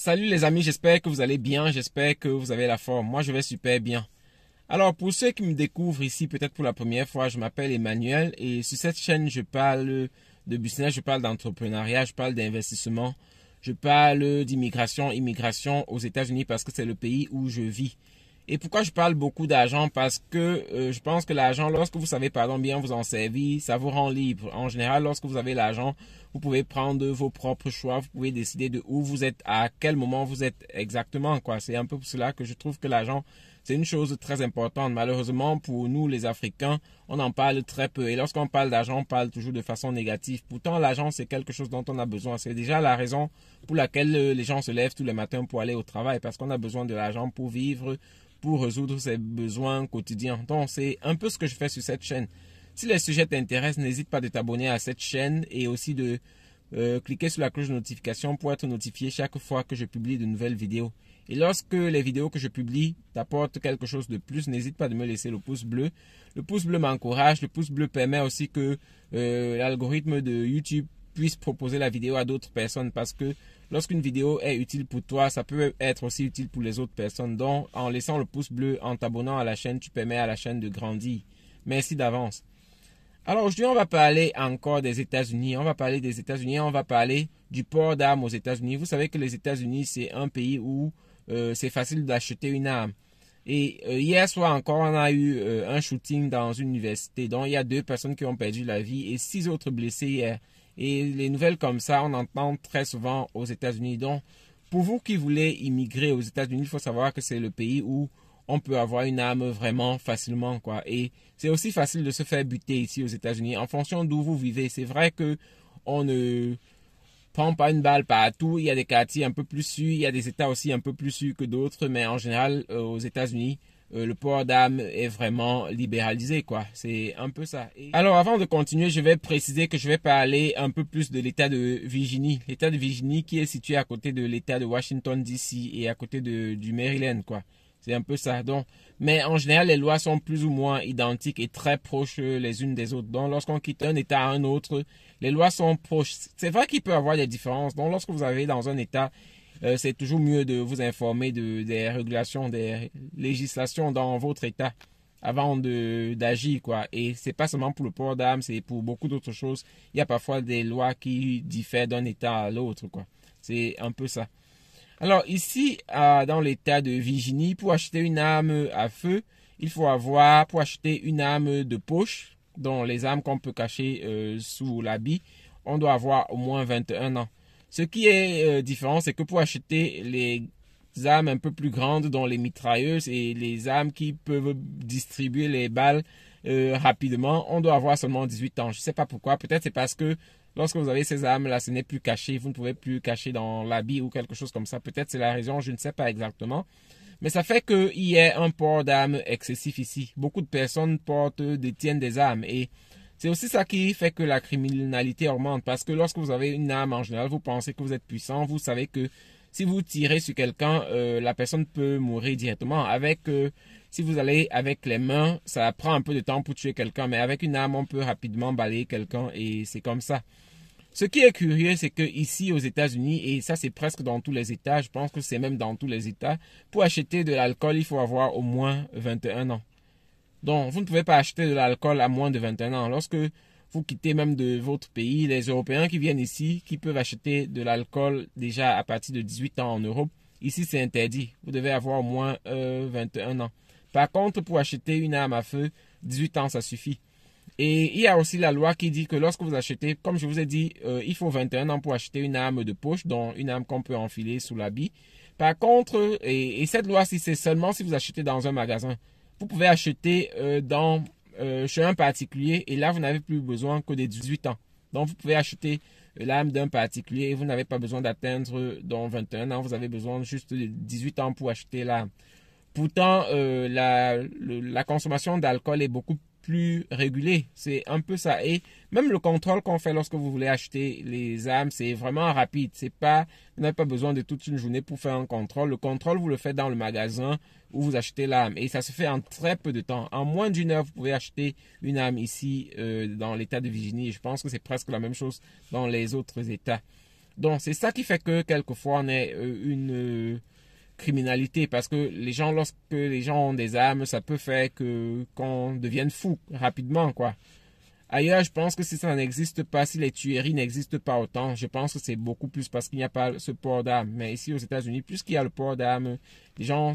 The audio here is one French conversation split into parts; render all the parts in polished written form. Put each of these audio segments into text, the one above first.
Salut les amis, j'espère que vous allez bien, j'espère que vous avez la forme. Moi, je vais super bien. Alors, pour ceux qui me découvrent ici, peut-être pour la première fois, je m'appelle Emmanuel et sur cette chaîne, je parle de business, je parle d'entrepreneuriat, je parle d'investissement, je parle d'immigration, immigration aux États-Unis parce que c'est le pays où je vis. Et pourquoi je parle beaucoup d'argent? Parce que je pense que l'argent, lorsque vous savez bien vous en servir, ça vous rend libre. En général, lorsque vous avez l'argent, vous pouvez prendre vos propres choix, vous pouvez décider de où vous êtes, à quel moment vous êtes exactement, quoi. C'est un peu pour cela que je trouve que l'argent, c'est une chose très importante. Malheureusement, pour nous, les Africains, on en parle très peu. Et lorsqu'on parle d'argent, on parle toujours de façon négative. Pourtant, l'argent, c'est quelque chose dont on a besoin. C'est déjà la raison pour laquelle les gens se lèvent tous les matins pour aller au travail, parce qu'on a besoin de l'argent pour vivre, pour résoudre ses besoins quotidiens. Donc, c'est un peu ce que je fais sur cette chaîne. Si les sujets t'intéressent, n'hésite pas de t'abonner à cette chaîne et aussi de cliquer sur la cloche de notification pour être notifié chaque fois que je publie de nouvelles vidéos. Et lorsque les vidéos que je publie t'apportent quelque chose de plus, n'hésite pas de me laisser le pouce bleu. Le pouce bleu m'encourage, le pouce bleu permet aussi que l'algorithme de YouTube puisse proposer la vidéo à d'autres personnes parce que lorsqu'une vidéo est utile pour toi, ça peut être aussi utile pour les autres personnes. Donc, en laissant le pouce bleu, en t'abonnant à la chaîne, tu permets à la chaîne de grandir. Merci d'avance. Alors aujourd'hui, on va parler encore des États-Unis. On va parler des États-Unis, on va parler du port d'armes aux États-Unis. Vous savez que les États-Unis, c'est un pays où c'est facile d'acheter une arme. Et hier soir encore, on a eu un shooting dans une université. Donc, il y a 2 personnes qui ont perdu la vie et 6 autres blessés hier. Et les nouvelles comme ça, on entend très souvent aux États-Unis. Donc, pour vous qui voulez immigrer aux États-Unis, il faut savoir que c'est le pays où on peut avoir une arme vraiment facilement, quoi. Et c'est aussi facile de se faire buter ici aux États-Unis en fonction d'où vous vivez. C'est vrai que on ne prend pas une balle partout. Il y a des quartiers un peu plus sûrs, il y a des États aussi un peu plus sûrs que d'autres, mais en général, aux États-Unis, le port d'armes est vraiment libéralisé, quoi. C'est un peu ça. Alors, avant de continuer, je vais préciser que je vais parler un peu plus de l'État de Virginie. L'État de Virginie qui est situé à côté de l'État de Washington, D.C. et à côté du Maryland, quoi. C'est un peu ça. Donc, mais en général, les lois sont plus ou moins identiques et très proches les unes des autres. Donc, lorsqu'on quitte un État à un autre, les lois sont proches. C'est vrai qu'il peut y avoir des différences. Donc, lorsque vous arrivez dans un État, c'est toujours mieux de vous informer des régulations, des législations dans votre État avant d'agir, quoi. Et c'est pas seulement pour le port d'armes, c'est pour beaucoup d'autres choses. Il y a parfois des lois qui diffèrent d'un État à l'autre, quoi. C'est un peu ça. Alors ici, dans l'État de Virginie, pour acheter une arme à feu, il faut avoir, pour acheter une arme de poche, dont les armes qu'on peut cacher sous l'habit, on doit avoir au moins 21 ans. Ce qui est différent, c'est que pour acheter les armes un peu plus grandes, dont les mitrailleuses et les armes qui peuvent distribuer les balles rapidement, on doit avoir seulement 18 ans. Je ne sais pas pourquoi, peut-être c'est parce que lorsque vous avez ces armes-là, ce n'est plus caché, vous ne pouvez plus cacher dans l'habit ou quelque chose comme ça. Peut-être c'est la raison, je ne sais pas exactement. Mais ça fait qu'il y ait un port d'armes excessif ici. Beaucoup de personnes détiennent des armes et c'est aussi ça qui fait que la criminalité augmente. Parce que lorsque vous avez une arme, en général, vous pensez que vous êtes puissant. Vous savez que si vous tirez sur quelqu'un, la personne peut mourir directement. Si vous allez avec les mains, ça prend un peu de temps pour tuer quelqu'un. Mais avec une arme, on peut rapidement balayer quelqu'un et c'est comme ça. Ce qui est curieux, c'est que ici aux États-Unis, et ça c'est presque dans tous les États, je pense que c'est même dans tous les États, pour acheter de l'alcool, il faut avoir au moins 21 ans. Donc, vous ne pouvez pas acheter de l'alcool à moins de 21 ans. Lorsque vous quittez même de votre pays, les Européens qui viennent ici, qui peuvent acheter de l'alcool déjà à partir de 18 ans en Europe, ici c'est interdit. Vous devez avoir au moins 21 ans. Par contre, pour acheter une arme à feu, 18 ans ça suffit. Et il y a aussi la loi qui dit que lorsque vous achetez, comme je vous ai dit, il faut 21 ans pour acheter une arme de poche, dont une arme qu'on peut enfiler sous l'habit. Par contre, et cette loi-ci, c'est seulement si vous achetez dans un magasin. Vous pouvez acheter chez un particulier et là, vous n'avez plus besoin que de 18 ans. Donc, vous pouvez acheter l'arme d'un particulier et vous n'avez pas besoin d'atteindre dans 21 ans. Vous avez besoin juste de 18 ans pour acheter l'arme. Pourtant, la consommation d'alcool est beaucoup plus régulée. C'est un peu ça. Et même le contrôle qu'on fait lorsque vous voulez acheter les armes, c'est vraiment rapide. Vous n'avez pas besoin de toute une journée pour faire un contrôle. Le contrôle, vous le faites dans le magasin où vous achetez l'arme. Et ça se fait en très peu de temps. En moins d'une heure, vous pouvez acheter une arme ici dans l'État de Virginie. Et je pense que c'est presque la même chose dans les autres États. Donc, c'est ça qui fait que quelquefois on est une criminalité, parce que les gens, lorsque les gens ont des armes, ça peut faire que qu'on devienne fou rapidement, quoi. Ailleurs, je pense que si ça n'existe pas, si les tueries n'existent pas autant, je pense que c'est beaucoup plus parce qu'il n'y a pas ce port d'armes. Mais ici aux États-Unis, puisqu'il y a le port d'armes, les gens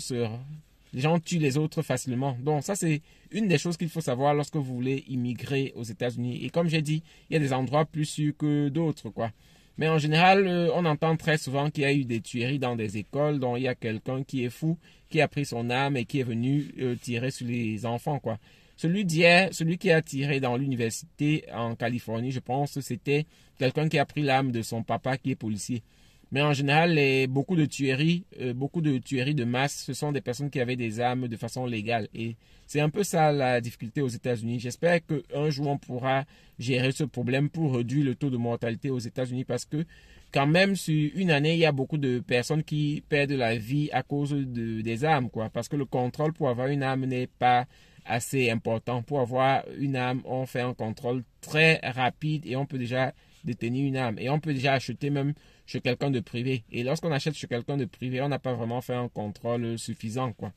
tuent les autres facilement. Donc ça, c'est une des choses qu'il faut savoir lorsque vous voulez immigrer aux États-Unis. Et comme j'ai dit, il y a des endroits plus sûrs que d'autres, quoi. Mais en général, on entend très souvent qu'il y a eu des tueries dans des écoles, dont il y a quelqu'un qui est fou, qui a pris son arme et qui est venu tirer sur les enfants, quoi. Celui d'hier, celui qui a tiré dans l'université en Californie, je pense, c'était quelqu'un qui a pris l'arme de son papa qui est policier. Mais en général, beaucoup de tueries de masse, ce sont des personnes qui avaient des armes de façon légale. Et c'est un peu ça la difficulté aux États-Unis. J'espère qu'un jour on pourra gérer ce problème pour réduire le taux de mortalité aux États-Unis, parce que quand même sur une année, il y a beaucoup de personnes qui perdent la vie à cause des armes, quoi. Parce que le contrôle pour avoir une arme n'est pas assez important. Pour avoir une arme, on fait un contrôle très rapide et on peut déjà détenir une arme. Et on peut déjà acheter même chez quelqu'un de privé. Et lorsqu'on achète chez quelqu'un de privé, on n'a pas vraiment fait un contrôle suffisant, quoi.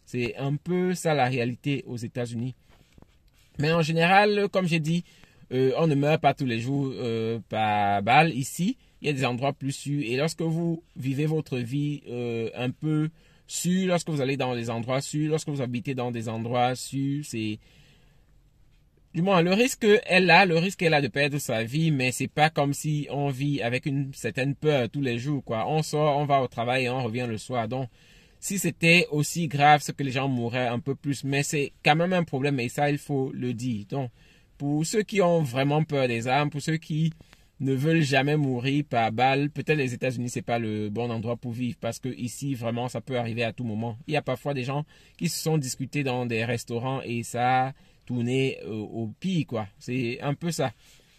C'est un peu ça la réalité aux États-Unis. Mais en général, comme j'ai dit, on ne meurt pas tous les jours par balle ici. Il y a des endroits plus sûrs. Et lorsque vous vivez votre vie un peu sûre, lorsque vous allez dans des endroits sûrs, lorsque vous habitez dans des endroits sûrs, c'est... Du moins, le risque est là de perdre sa vie, mais c'est pas comme si on vit avec une certaine peur tous les jours, quoi. On sort, on va au travail et on revient le soir. Donc, si c'était aussi grave, c'est que les gens mourraient un peu plus, mais c'est quand même un problème et ça, il faut le dire. Donc, pour ceux qui ont vraiment peur des armes, pour ceux qui ne veulent jamais mourir par balle, peut-être les États-Unis, c'est pas le bon endroit pour vivre, parce que ici, vraiment, ça peut arriver à tout moment. Il y a parfois des gens qui se sont discutés dans des restaurants et ça tourner au pire, quoi. C'est un peu ça.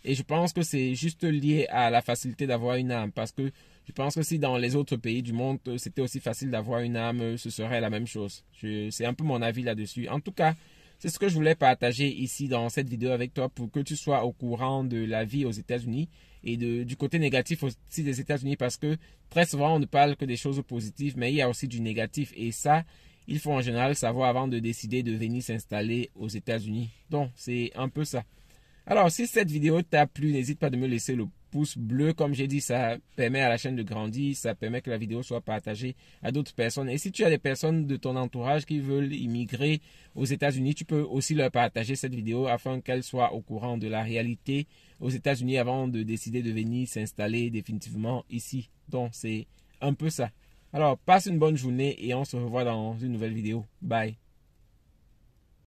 Et je pense que c'est juste lié à la facilité d'avoir une arme, parce que je pense que si dans les autres pays du monde, c'était aussi facile d'avoir une arme, ce serait la même chose. C'est un peu mon avis là-dessus. En tout cas, c'est ce que je voulais partager ici dans cette vidéo avec toi pour que tu sois au courant de la vie aux États-Unis et du côté négatif aussi des États-Unis, parce que très souvent on ne parle que des choses positives, mais il y a aussi du négatif et ça, il faut en général savoir avant de décider de venir s'installer aux États-Unis. Donc, c'est un peu ça. Alors, si cette vidéo t'a plu, n'hésite pas de me laisser le pouce bleu. Comme j'ai dit, ça permet à la chaîne de grandir, ça permet que la vidéo soit partagée à d'autres personnes. Et si tu as des personnes de ton entourage qui veulent immigrer aux États-Unis, tu peux aussi leur partager cette vidéo afin qu'elles soient au courant de la réalité aux États-Unis avant de décider de venir s'installer définitivement ici. Donc, c'est un peu ça. Alors, passe une bonne journée et on se revoit dans une nouvelle vidéo. Bye.